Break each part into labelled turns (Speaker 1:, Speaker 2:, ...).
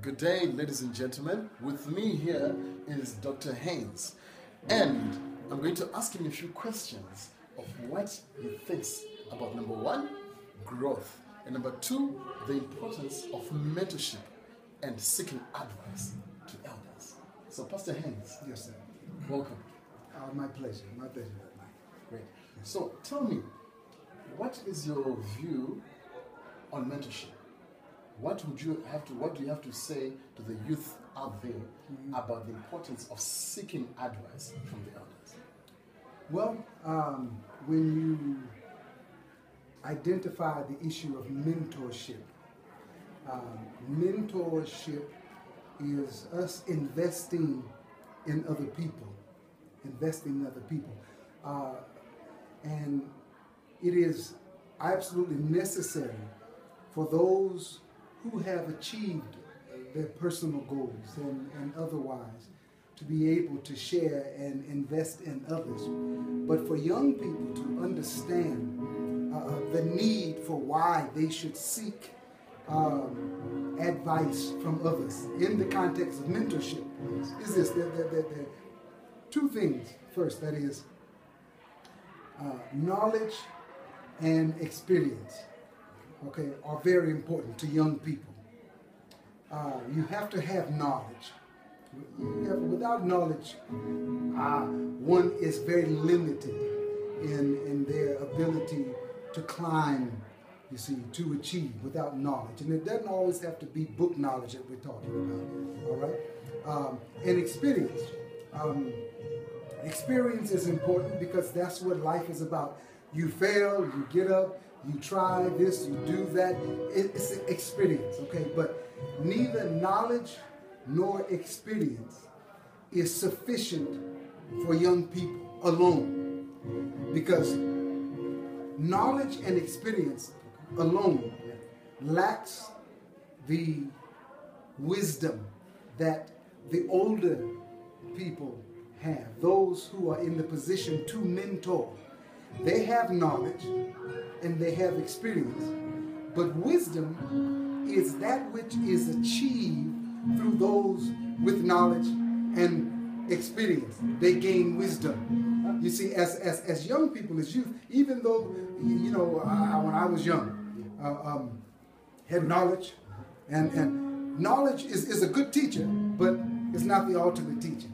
Speaker 1: Good day, ladies and gentlemen. With me here is Dr. Haynes, and I'm going to ask him a few questions of what he thinks about number one, growth, and number two, the importance of mentorship and seeking advice to elders. So, Pastor Haynes.
Speaker 2: Yes, sir.
Speaker 1: Welcome.
Speaker 2: My pleasure. My pleasure, Mike.
Speaker 1: Great. So, tell me, what is your view on mentorship? What do you have to say to the youth out there about the importance of seeking advice from the elders?
Speaker 2: Well, when you identify the issue of mentorship, mentorship is us investing in other people, and it is absolutely necessary for those who have achieved their personal goals and otherwise to be able to share and invest in others. But for young people to understand the need for why they should seek advice from others in the context of mentorship is this. There are two things. First, that is knowledge and experience. Okay, are very important to young people. You have to have knowledge. Without knowledge, one is very limited in their ability to climb, you see, to achieve without knowledge. And it doesn't always have to be book knowledge that we're talking about, all right? And experience. Experience is important because that's what life is about. You fail, you get up, you try this, you do that. It's an experience, okay? But neither knowledge nor experience is sufficient for young people alone. Because knowledge and experience alone lacks the wisdom that the older people have, those who are in the position to mentor. They have knowledge and they have experience, but wisdom is that which is achieved through those with knowledge and experience. They gain wisdom. You see, as young people, as youth, even though, you know, when I was young, had knowledge, and knowledge is a good teacher, but it's not the ultimate teacher.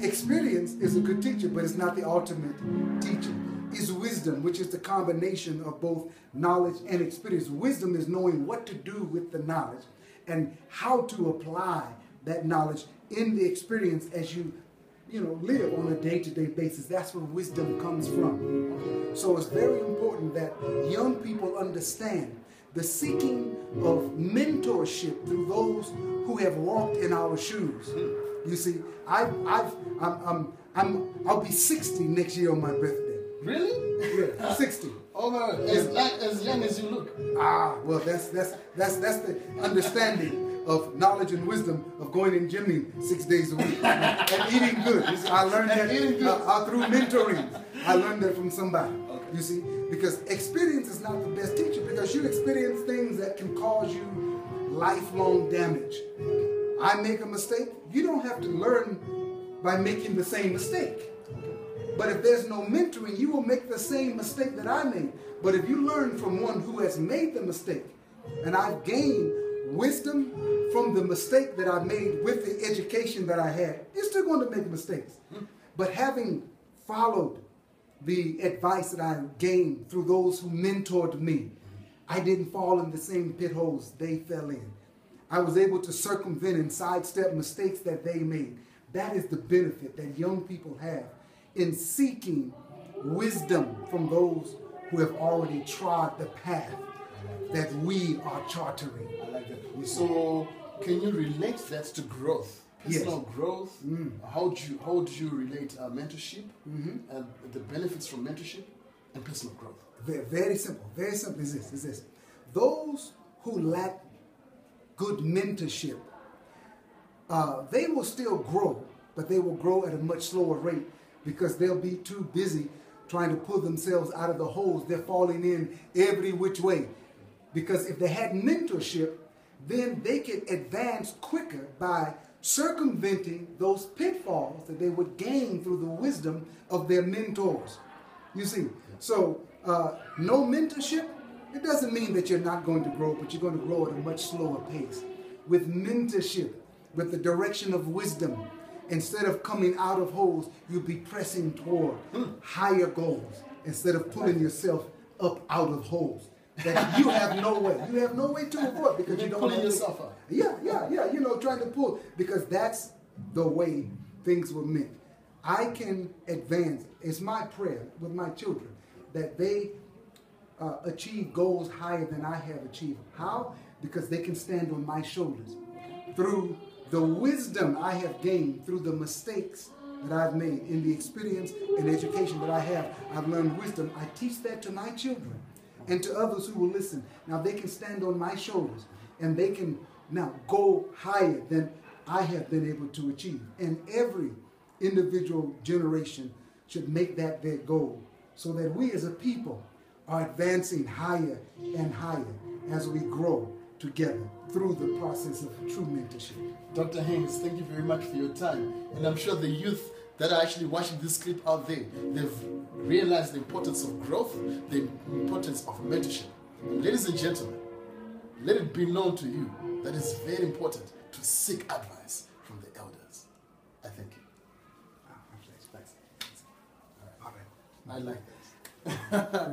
Speaker 2: Experience is a good teacher, but it's not the ultimate teacher. Is wisdom, which is the combination of both knowledge and experience. Wisdom is knowing what to do with the knowledge and how to apply that knowledge in the experience as you live on a day-to-day basis. That's where wisdom comes from. So it's very important that young people understand the seeking of mentorship through those who have walked in our shoes. You see, I'll be 60 next year on my birthday.
Speaker 1: Really?
Speaker 2: Yeah, 60.
Speaker 1: Oh no, as young as you look.
Speaker 2: Well, that's the understanding of knowledge and wisdom of going in gymming 6 days a week and eating good. I learned that through mentoring. I learned that from somebody. Okay. You see, because experience is not the best teacher, because you experience things that can cause you lifelong damage. I make a mistake. You don't have to learn by making the same mistake. But if there's no mentoring, you will make the same mistake that I made. But if you learn from one who has made the mistake, and I've gained wisdom from the mistake that I made with the education that I had, you're still going to make mistakes. But having followed the advice that I gained through those who mentored me, I didn't fall in the same pit holes they fell in. I was able to circumvent and sidestep mistakes that they made. That is the benefit that young people have in seeking wisdom from those who have already trod the path that we are chartering.
Speaker 1: I like that. So, can you relate that to growth? Personal growth. How do you relate mentorship and the benefits from mentorship and personal growth?
Speaker 2: Very simple. Very simple is this. Those who lack good mentorship, they will still grow, but they will grow at a much slower rate, because they'll be too busy trying to pull themselves out of the holes they're falling in every which way. Because if they had mentorship, then they can advance quicker by circumventing those pitfalls that they would gain through the wisdom of their mentors. You see, so no mentorship, it doesn't mean that you're not going to grow, but you're going to grow at a much slower pace. With mentorship, with the direction of wisdom, instead of coming out of holes, you'll be pressing toward higher goals instead of pulling yourself up out of holes that you have no way. You have no way to avoid because you don't
Speaker 1: pulling yourself up.
Speaker 2: Yeah. You know, trying to pull, because that's the way things were meant. I can advance. It's my prayer with my children that they achieve goals higher than I have achieved. How? Because they can stand on my shoulders through the wisdom I have gained, through the mistakes that I've made, in the experience and education that I have. I've learned wisdom. I teach that to my children and to others who will listen. Now they can stand on my shoulders and they can now go higher than I have been able to achieve. And every individual generation should make that their goal, so that we as a people are advancing higher and higher as we grow together through the process of true mentorship.
Speaker 1: Dr. Haynes, thank you very much for your time. And I'm sure the youth that are actually watching this clip out there, they've realized the importance of growth, the importance of mentorship. And ladies and gentlemen, let it be known to you that it's very important to seek advice from the elders. I thank you.
Speaker 2: Thanks.
Speaker 1: I like that.